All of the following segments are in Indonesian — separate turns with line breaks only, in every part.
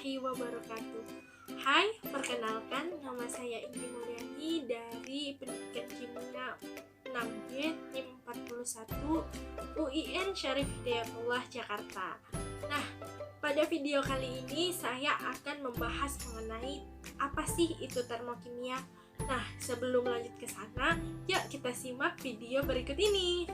warahmatullahi wabarakatuh. Hai, perkenalkan nama saya Inggi Mulyani dari Pendidikan Kimia 6G NIM 41 UIN Syarif Hidayatullah Jakarta. Nah, pada video kali ini saya akan membahas mengenai apa sih itu termokimia. Nah, sebelum lanjut ke sana, yuk kita simak video berikut ini.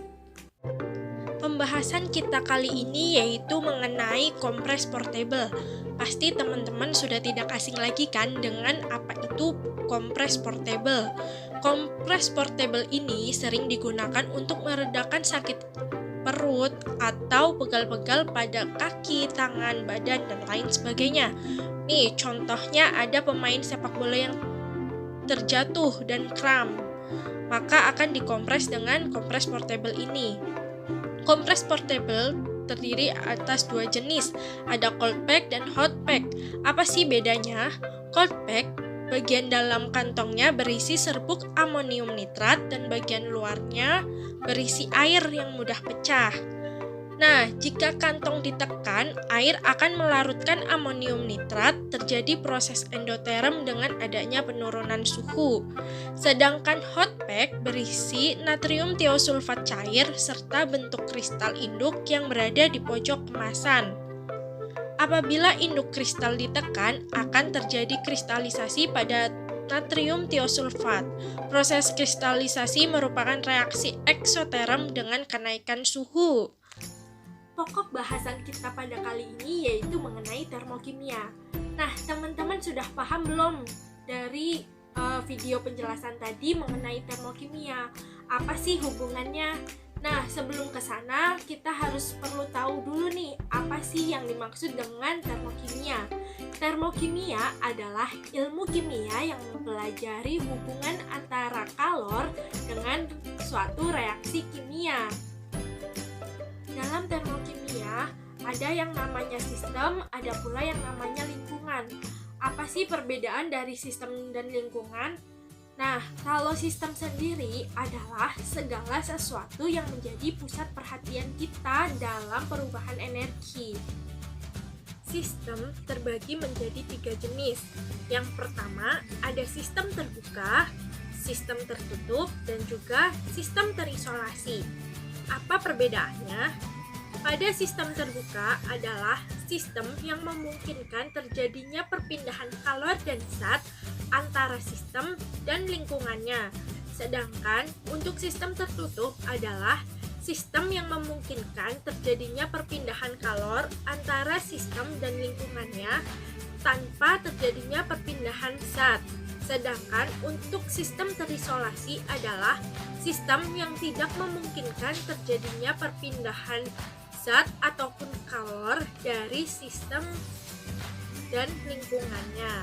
Pembahasan kita kali ini yaitu mengenai kompres portable. Pasti teman-teman sudah tidak asing lagi kan dengan apa itu kompres portable. Kompres portable ini sering digunakan untuk meredakan sakit perut atau pegal-pegal pada kaki, tangan, badan, dan lain sebagainya. Nih, contohnya ada pemain sepak bola yang terjatuh dan kram, maka akan dikompres dengan kompres portable ini. Kompres portable terdiri atas dua jenis, ada cold pack dan hot pack. Apa sih bedanya? Cold pack, bagian dalam kantongnya berisi serbuk amonium nitrat dan bagian luarnya berisi air yang mudah pecah. Nah, jika kantong ditekan, air akan melarutkan amonium nitrat, terjadi proses endoterm dengan adanya penurunan suhu. Sedangkan hot pack berisi natrium tiosulfat cair serta bentuk kristal induk yang berada di pojok kemasan. Apabila induk kristal ditekan, akan terjadi kristalisasi pada natrium tiosulfat. Proses kristalisasi merupakan reaksi eksoterm dengan kenaikan suhu. Pokok bahasan kita pada kali ini yaitu mengenai termokimia. Nah, teman-teman sudah paham belum dari video penjelasan tadi mengenai termokimia? Apa sih hubungannya? Nah, sebelum ke sana, kita harus perlu tahu dulu nih, apa sih yang dimaksud dengan termokimia? Termokimia adalah ilmu kimia yang mempelajari hubungan antara kalor dengan suatu reaksi kimia. Dalam termokimia, ada yang namanya sistem, ada pula yang namanya lingkungan. Apa sih perbedaan dari sistem dan lingkungan? Nah, kalau sistem sendiri adalah segala sesuatu yang menjadi pusat perhatian kita dalam perubahan energi. Sistem terbagi menjadi 3 jenis. Yang pertama, ada sistem terbuka, sistem tertutup, dan juga sistem terisolasi. Apa perbedaannya? Pada sistem terbuka adalah sistem yang memungkinkan terjadinya perpindahan kalor dan zat antara sistem dan lingkungannya. Sedangkan untuk sistem tertutup adalah sistem yang memungkinkan terjadinya perpindahan kalor antara sistem dan lingkungannya tanpa terjadinya perpindahan zat. Sedangkan untuk sistem terisolasi adalah sistem yang tidak memungkinkan terjadinya perpindahan zat ataupun kalor dari sistem dan lingkungannya.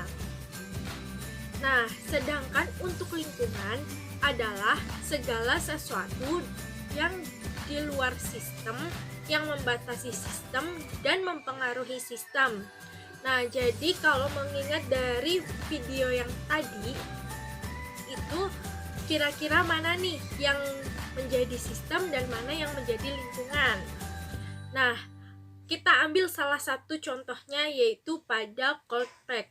Nah, sedangkan untuk lingkungan adalah segala sesuatu yang di luar sistem, yang membatasi sistem dan mempengaruhi sistem. Nah, jadi kalau mengingat dari video yang tadi, itu kira-kira mana nih yang menjadi sistem dan mana yang menjadi lingkungan? Nah, kita ambil salah satu contohnya yaitu pada cold pack.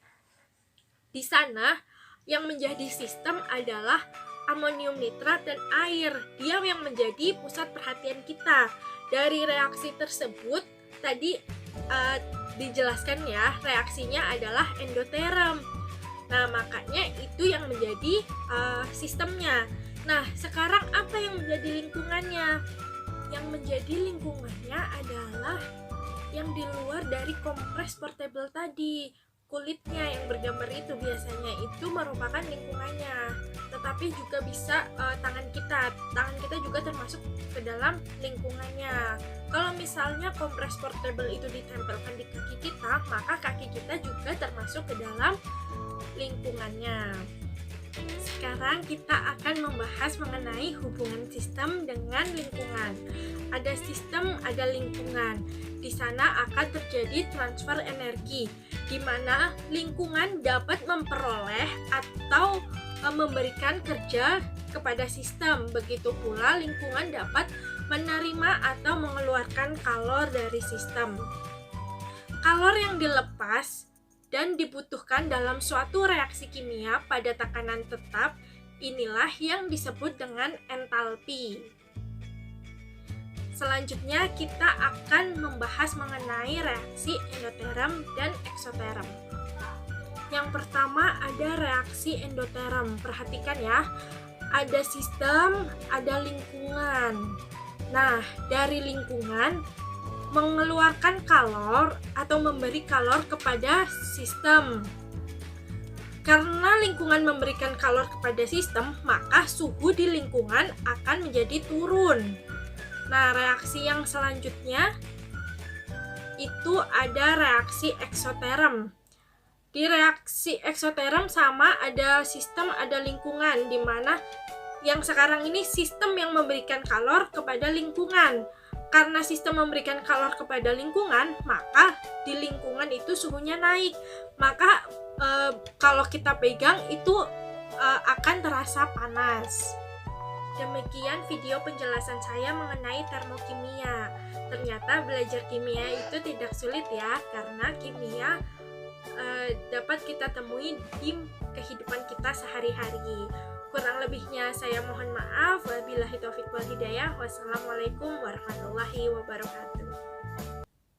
Di sana yang menjadi sistem adalah amonium nitrat dan air. Dia yang menjadi pusat perhatian kita. Dari reaksi tersebut tadi dijelaskan ya, reaksinya adalah endoterm. Nah, makanya itu yang menjadi sistemnya. Nah, sekarang apa yang menjadi lingkungannya? Yang menjadi lingkungannya adalah yang di luar dari kompres portable tadi. Kulitnya yang bergambar itu biasanya itu merupakan lingkungannya. Tetapi juga bisa tangan kita. Tangan kita juga termasuk ke dalam lingkungannya. Kalau misalnya kompres portable itu ditempelkan di kaki kita, maka kaki kita juga termasuk ke dalam lingkungannya. Sekarang kita akan membahas mengenai hubungan sistem dengan lingkungan. Ada sistem, ada lingkungan. Di sana akan terjadi transfer energi, di mana lingkungan dapat memperoleh atau memberikan kerja kepada sistem. Begitu pula lingkungan dapat menerima atau mengeluarkan kalor dari sistem. Kalor yang dilepas dan dibutuhkan dalam suatu reaksi kimia pada tekanan tetap. Inilah yang disebut dengan entalpi. Selanjutnya kita akan membahas mengenai reaksi endoterm dan eksoterm. Yang pertama ada reaksi endoterm. Perhatikan ya, ada sistem, ada lingkungan. Nah, dari lingkungan mengeluarkan kalor atau memberi kalor kepada sistem. Karena lingkungan memberikan kalor kepada sistem, maka suhu di lingkungan akan menjadi turun. Nah, reaksi yang selanjutnya itu ada reaksi eksoterm. Di reaksi eksoterm sama ada sistem, ada lingkungan, di mana yang sekarang ini sistem yang memberikan kalor kepada lingkungan. Karena sistem memberikan kalor kepada lingkungan, maka di lingkungan itu suhunya naik. Maka kalau kita pegang itu akan terasa panas. Demikian video penjelasan saya mengenai termokimia. Ternyata belajar kimia itu tidak sulit ya, karena kimia dapat kita temui di kehidupan kita sehari-hari. Kurang lebihnya saya mohon maaf. Wabillahi taufiq wal hidayah. Wassalamualaikum warahmatullahi wabarakatuh.